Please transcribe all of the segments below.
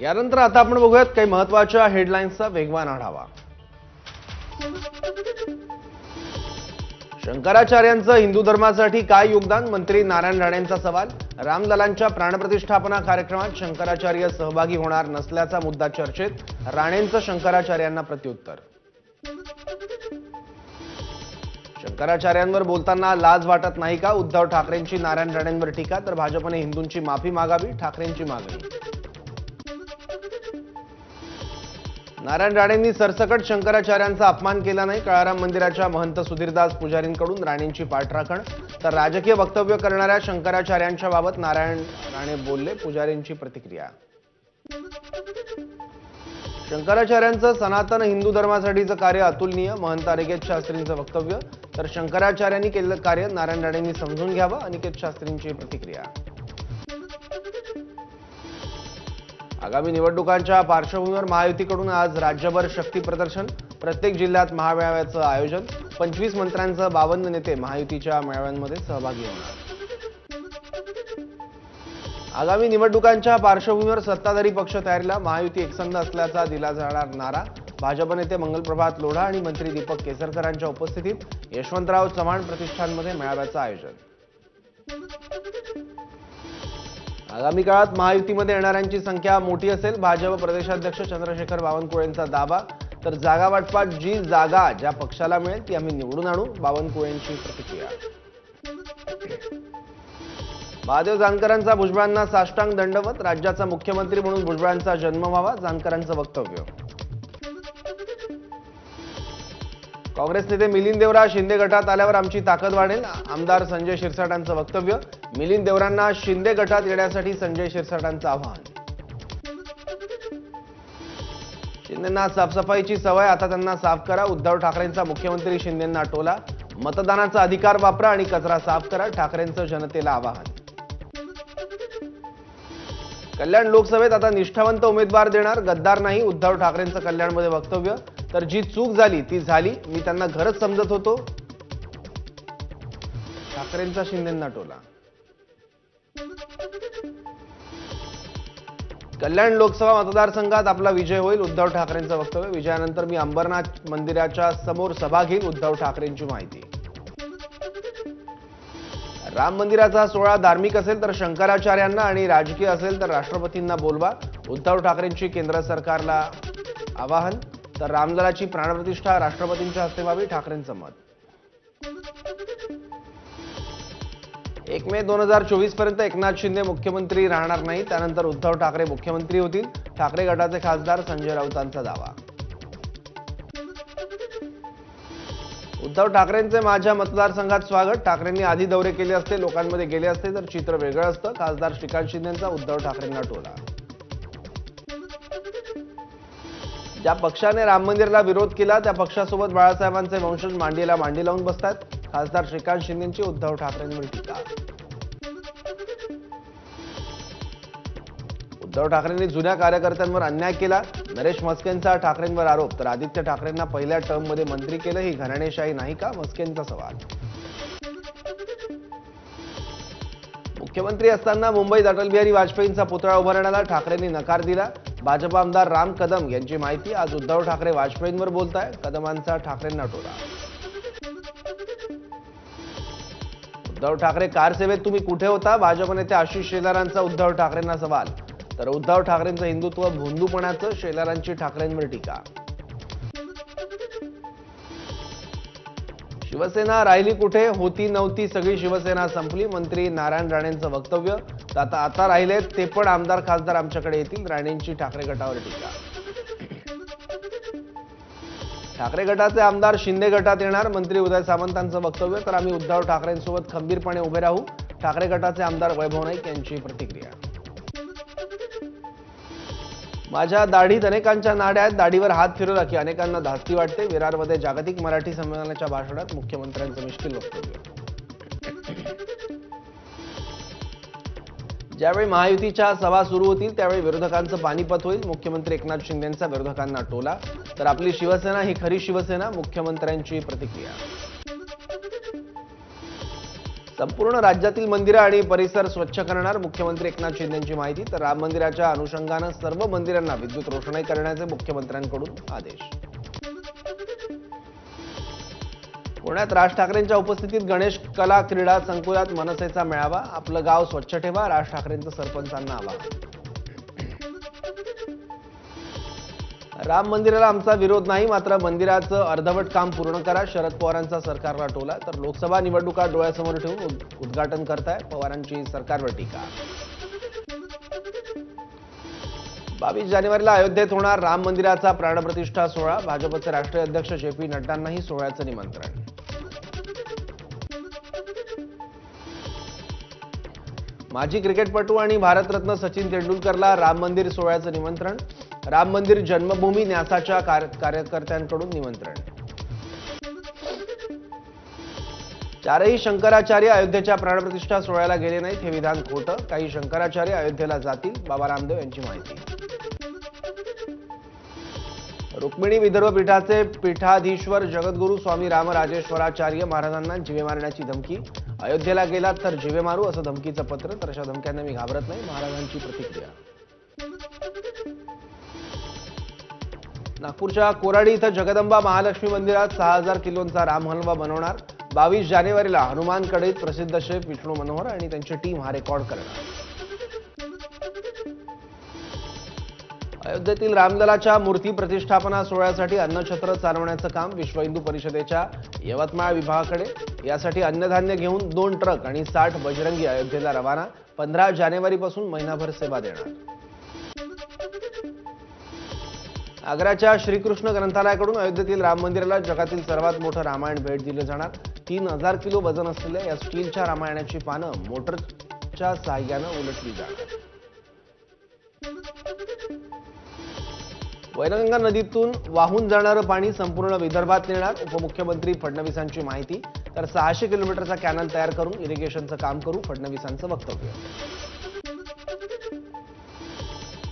यानंतर आता आपण बघूयात काही महत्त्वाच्या हेडलाईन्सचा वेगवान आढावा। शंकराचार्यांचं हिंदू धर्मासाठी काय योगदान? मंत्री नारायण राणेंचा सवाल। रामललांच्या प्राणप्रतिष्ठापना कार्यक्रमात शंकराचार्य सहभागी होणार नसल्याचा मुद्दा चर्चेत। राणेंचं शंकराचार्यांना प्रत्युत्तर। शंकराचार्यांवर बोलताना लाज वाटत नाही का? उद्धव ठाकरेंची नारायण राणेंवर टीका, तर भाजपने हिंदूंची माफी मागावी, ठाकरेंची मागणी। नारायण राणेंनी सरसकट शंकराचार्यांचा अपमान केला नाही। काळाराम मंदिराच्या महंत सुधीरदास पुजारींकडून राणेंची पाठराखण, तर राजकीय वक्तव्य करणाऱ्या शंकराचार्यांच्या बाबत नारायण राणे बोलले, पुजारींची प्रतिक्रिया। शंकराचार्यांचं सनातन हिंदू धर्मासाठीचं कार्य अतुलनीय, महंत अनिकेत शास्त्रींचं वक्तव्य, तर शंकराचार्यांनी केलेलं कार्य नारायण राणेंनी समजून घ्यावं, अनिकेत शास्त्रींची प्रतिक्रिया। आगामी निवडणुकांच्या पार्श्वभूमीवर महायुतीकडून आज राज्यभर शक्ती प्रदर्शन, प्रत्येक जिल्ह्यात महामेळाव्याचं आयोजन। 25 मंत्र्यांसह 52 नेते महायुतीच्या मेळाव्यांमध्ये सहभागी होणार। आगामी निवडणुकांच्या पार्श्वभूमीवर सत्ताधारी पक्ष तयारीला, महायुती एकसंध असल्याचा दिला जाणार नारा। भाजप नेते मंगलप्रभात लोढा आणि मंत्री दीपक केसरकरांच्या उपस्थितीत यशवंतराव चव्हाण प्रतिष्ठानमध्ये मेळाव्याचं आयोजन। आगामी काळात महायुतीमध्ये येणाऱ्यांची संख्या मोठी असेल, भाजप प्रदेशाध्यक्ष चंद्रशेखर बावनकुळेंचा दावा, तर जागा वाटपात जी जागा ज्या पक्षाला मिळेल ती आम्ही निवडून आणू, बावनकुळेंची प्रतिक्रिया। महादेव जानकरांचा भुजबळांना साष्टांग दंडवत, राज्याचा मुख्यमंत्री म्हणून भुजबळांचा जन्म व्हावा, जानकरांचं वक्तव्य। काँग्रेस नेते मिलिंद देवरा शिंदे गटात आल्यावर आमची ताकद वाढेल, आमदार संजय शिरसाटांचं वक्तव्य। मिलिंद देवरांना शिंदे गटात येण्यासाठी संजय शिरसाटांचं आवाहन। शिंदेंना साफसफाईची सवय, आता त्यांना साफ करा, उद्धव ठाकरेंचा मुख्यमंत्री शिंदेंना टोला। मतदानाचा अधिकार वापरा आणि कचरा साफ करा, ठाकरेंचं जनतेला आवाहन। कल्याण लोकसभेत आता निष्ठावंत उमेदवार देणार, गद्दार नाही, उद्धव ठाकरेंचं कल्याणमध्ये वक्तव्य, तर जी चूक झाली ती झाली, मी त्यांना घरच समजत होतो, ठाकरेंचा शिंदेंना टोला। कल्याण लोकसभा मतदारसंघात आपला विजय होईल, उद्धव ठाकरेंचं वक्तव्य। विजयानंतर मी अंबरनाथ मंदिराच्या समोर सभा घेईल, उद्धव ठाकरेंची माहिती। राम मंदिराचा सोहळा धार्मिक असेल तर शंकराचार्यांना आणि राजकीय असेल तर राष्ट्रपतींना बोलवा, उद्धव ठाकरेंची केंद्र सरकारला आवाहन, तर रामललाची प्राणप्रतिष्ठा राष्ट्रपतींच्या हस्ते व्हावी, ठाकरेंचं मत। 1 मे 2024 पर्यंत एकनाथ शिंदे मुख्यमंत्री राहणार नाही, त्यानंतर उद्धव ठाकरे मुख्यमंत्री होतील, ठाकरे गटाचे खासदार संजय राऊतांचा दावा। उद्धव ठाकरेंचे माझ्या मतदारसंघात स्वागत, ठाकरेंनी आधी दौरे केले असते, लोकांमध्ये गेले असते तर चित्र वेगळं असतं, खासदार श्रीकांत शिंदेंचा उद्धव ठाकरेंना टोला। ज्या पक्षाने राम मंदिराला विरोध केला त्या पक्षासोबत बाळासाहेबांचे वंशज मांडीला मांडी लावून बसतात, खासदार श्रीकांत शिंदेंची उद्धव ठाकरेंवर टीका। उद्धव ठाकरेंनी जुन्या कार्यकर्त्यांवर अन्याय केला, नरेश म्हस्केंचा ठाकरेंवर आरोप, तर आदित्य ठाकरेंना पहिल्या टर्ममध्ये मंत्री केलं, ही घराणेशाही नाही का? म्हस्केंचा सवाल। मुख्यमंत्री असताना मुंबईत अटल बिहारी वाजपेयींचा पुतळा उभारण्याला ठाकरेंनी नकार दिला, भाजप आमदार राम कदम यांची माहिती। आज उद्धव ठाकरे वाजपेयींवर बोलताय, कदमांचा ठाकरेंना टोला। उद्धव ठाकरे कार सेवेत तुम्ही कुठे होता? भाजप नेते आशिष शेलारांचा उद्धव ठाकरेंना सवाल, तर उद्धव ठाकरेंचं हिंदुत्व भोंदूपणाचं, शेलारांची ठाकरेंवर टीका। शिवसेना राहिली कुठे? होती नव्हती सगळी शिवसेना संपली, मंत्री नारायण राणेंचं वक्तव्य। आता राहिलेत ते पण आमदार खासदार आमच्याकडे येतील, राणेंची ठाकरे गटावर टीका। ठाकरे गटाचे आमदार शिंदे गटात येणार, मंत्री उदय सामंतांचं वक्तव्य, तर आम्ही उद्धव ठाकरेंसोबत खंबीरपणे उभे राहू, ठाकरे गटाचे आमदार वैभव नाईक यांची प्रतिक्रिया। माझ्या दाढीत अनेकांच्या नाड्या आहेत, दाढीवर हात फिरवला की अनेकांना धास्ती वाटते, विरारमध्ये जागतिक मराठी संमेलनाच्या भाषणात मुख्यमंत्र्यांचं मिश्किल वक्तव्य। ज्यावेळी महायुतीच्या सभा सुरू होतील त्यावेळी विरोधकांचं पानिपत होईल, मुख्यमंत्री एकनाथ शिंदेंचा विरोधकांना टोला, तर आपली शिवसेना ही खरी शिवसेना, मुख्यमंत्र्यांची प्रतिक्रिया। संपूर्ण राज्यातील मंदिरं आणि परिसर स्वच्छ करणार मुख्यमंत्री एकनाथ शिंदेंची माहिती. तर राम मंदिराच्या अनुषंगानं सर्व मंदिरांना विद्युत रोषणाई करण्याचे मुख्यमंत्र्यांकडून आदेश. पुण्यात राज ठाकरेंच्या उपस्थितीत गणेश कला क्रीडा संकुलात मनसेचा मेळावा. आपलं गाव स्वच्छ ठेवा, राज ठाकरेंचं सरपंचांना आवाहन. राम मंदिराला आमचा विरोध नाही, मात्र मंदिराचं अर्धवट काम पूर्ण करा, शरद पवारांचा सरकारला टोला. तर लोकसभा निवडणुका डोळ्यासमोर ठेवून उद्घाटन करताय पवारांची सरकारवर टीका. 22 जानेवारीला अयोध्येत होणार राम मंदिराचा प्राणप्रतिष्ठा सोहळा. भाजपचे राष्ट्रीय अध्यक्ष जे.पी. नड्डांनाही सोहळ्याचं निमंत्रण. माजी क्रिकेटपटू आणि भारतरत्न सचिन तेंडुलकरला राम मंदिर सोहळ्याचं निमंत्रण. राम मंदिर जन्मभूमी न्यासाच्या कार्यकर्त्यांकडून निमंत्रण. चारही शंकराचार्य अयोध्येच्या प्राणप्रतिष्ठा सोहळ्याला गेले नाहीत, हे विधान खोटं. काही शंकराचार्य अयोध्येला जातील, बाबा रामदेव यांची माहिती. रुक्मिणी विदर्भ पीठाचे पीठाधीश्वर जगद्गुरू स्वामी रामराजेश्वराचार्य महाराजांना जीवे मारण्याची धमकी. अयोध्येला गेलात तर जीवे मारू असं धमकीचं पत्र. तर अशा धमक्यांना मी घाबरत नाही, महाराजांची प्रतिक्रिया. नागपूरच्या कोराडी इथं जगदंबा महालक्ष्मी मंदिरात 6000 किलोंचा राम हलवा बनवणार. 22 जानेवारीला हनुमानकडीत प्रसिद्ध शेफ विष्णू मनोहर आणि त्यांची टीम हा रेकॉर्ड करणार. अयोध्येतील रामललाच्या मूर्ती प्रतिष्ठापना सोहळ्यासाठी अन्नछत्र चालवण्याचं काम विश्व हिंदू परिषदेच्या यवतमाळ विभागाकडे. यासाठी अन्नधान्य घेऊन 2 ट्रक आणि 60 बजरंगी अयोध्येला रवाना. 15 जानेवारीपासून महिनाभर सेवा देणार. आग्र्याच्या श्रीकृष्ण ग्रंथालयाकडून अयोध्येतील राम मंदिराला जगातील सर्वात मोठं रामायण भेट दिलं जाणार. 3000 किलो वजन असलेल्या या स्टीलच्या रामायणाची पानं मोटरच्या साहाय्यानं उलटली जाणार. वैनगंगा नदीतून वाहून जाणारं पाणी संपूर्ण विदर्भात नेणार. उपमुख्यमंत्री फडणवीसांची माहिती. तर 600 किलोमीटरचा कॅनल तयार करून इरिगेशनचं काम करू, फडणवीसांचं वक्तव्य.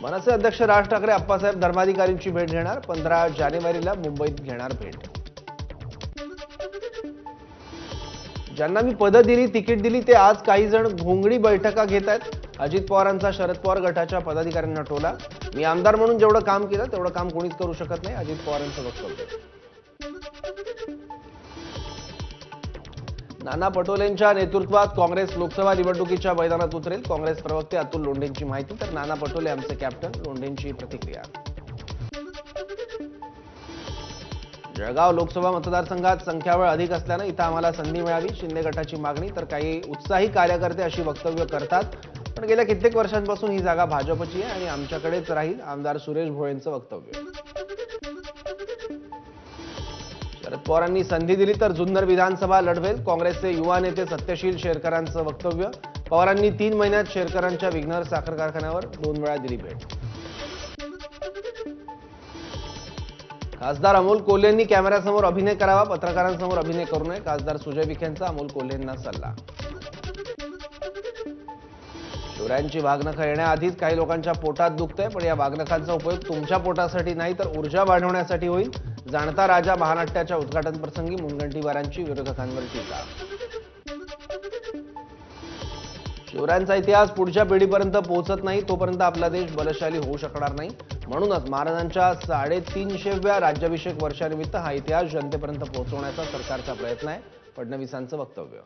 मनसे अध्यक्ष राज ठाकरे आप्पासाहेब धर्माधिकारींची भेट घेणार. 15 जानेवारीला मुंबईत घेणार भेट. ज्यांना मी पदं दिली, तिकीट दिली, ते आज काही जण घोंगडी बैठका घेत आहेत. अजित पवारांचा शरद पवार गटाच्या पदाधिकाऱ्यांना टोला. मी आमदार म्हणून जेवढं काम केलं तेवढं काम कोणीच करू शकत नाही, अजित पवारांचं वक्तव्य. नाना पटोलेंच्या नेतृत्वात काँग्रेस लोकसभा निवडणुकीच्या मैदानात उतरेल. काँग्रेस प्रवक्ते अतुल लोंढेंची माहिती. तर नाना पटोले आमचे कॅप्टन, लोंढेंची प्रतिक्रिया. जळगाव लोकसभा मतदारसंघात संख्याबळ अधिक असल्यानं इथं आम्हाला संधी मिळावी, शिंदे गटाची मागणी. तर काही उत्साही कार्यकर्ते अशी वक्तव्य करतात, पण गेल्या कित्येक वर्षांपासून ही जागा भाजपची आहे आणि आमच्याकडेच राहील, आमदार सुरेश भोळेंचं वक्तव्य. शरद पवारांनी संधी दिली तर जुन्नर विधानसभा लढवेल. काँग्रेसचे युवा नेते सत्यशील शेरकरांचं वक्तव्य. पवारांनी 3 महिन्यात शेरकरांच्या विघ्नर साखर कारखान्यावर 2 वेळा दिली भेट. खासदार अमोल कोल्हेंनी कॅमेऱ्यासमोर अभिनय करावा, पत्रकारांसमोर अभिनय करू नये. खासदार सुजय विखेंचा अमोल कोल्हेंना सल्ला. शिवरायांची वाघनखं येण्याआधीच काही लोकांच्या पोटात दुखतंय, पण या वाघनखांचा उपयोग तुमच्या पोटासाठी नाही तर ऊर्जा वाढवण्यासाठी होईल. जाणता राजा महानाट्याच्या उद्घाटन प्रसंगी मुनगंटीवारांची विरोधकांवर टीका. शिवरायांचा इतिहास पुढच्या पिढीपर्यंत पोहोचत नाही तोपर्यंत आपला देश बलशाली होऊ शकणार नाही. म्हणूनच महाराजांच्या 350व्या राज्याभिषेक वर्षानिमित्त हा इतिहास जनतेपर्यंत पोहोचवण्याचा सरकारचा प्रयत्न आहे, फडणवीसांचं वक्तव्य.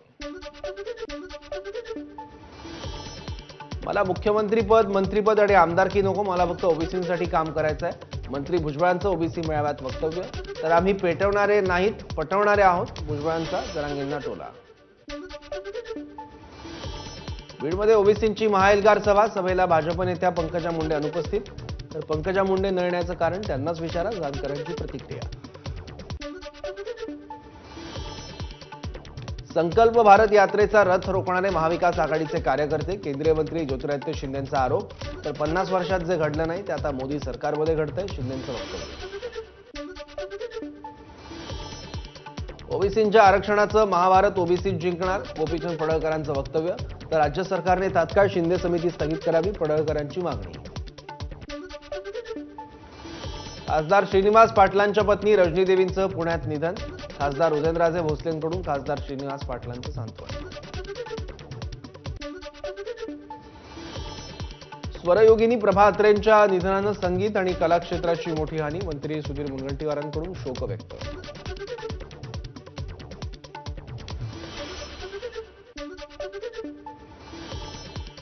मला मुख्यमंत्रीपद, मंत्रीपद आणि आमदारकी नको, मला फक्त ओबीसींसाठी काम करायचं आहे. मंत्री भुजबळांचं ओबीसी मेळाव्यात वक्तव्य. तर आम्ही पेटवणारे नाहीत, पटवणारे आहोत, भुजबळांचा जरांगेंना टोला. बीडमध्ये ओबीसींची महाएल्गार सभा. सभेला भाजप नेत्या पंकजा मुंडे अनुपस्थित. तर पंकजा मुंडे न येण्याचं कारण त्यांनाच विचारा, जानकरांची प्रतिक्रिया. संकल्प भारत यात्रेचा रथ रोखणारे महाविकास आघाडीचे कार्यकर्ते. केंद्रीय मंत्री ज्योतिरादित्य शिंदेंचा आरोप. तर 50 वर्षात जे घडलं नाही ते आता मोदी सरकारमध्ये घडतंय, शिंदेंचं वक्तव्य. ओबीसींच्या आरक्षणाचं महाभारत ओबीसीत जिंकणार, गोपीचंद पडळकरांचं वक्तव्य. तर राज्य सरकारने तात्काळ शिंदे समिती स्थगित करावी, पडळकरांची मागणी. खासदार श्रीनिवास पाटलांच्या पत्नी रजनी देवींचं पुण्यात निधन. खासदार उदयनराजे भोसलेंकडून खासदार श्रीनिवास पाटलांचं सांत्वन. स्वरयोगिनी प्रभा अत्रेंच्या निधनानं संगीत आणि कला क्षेत्राची मोठी हानी. मंत्री सुधीर मुनगंटीवारांकडून शोक व्यक्त.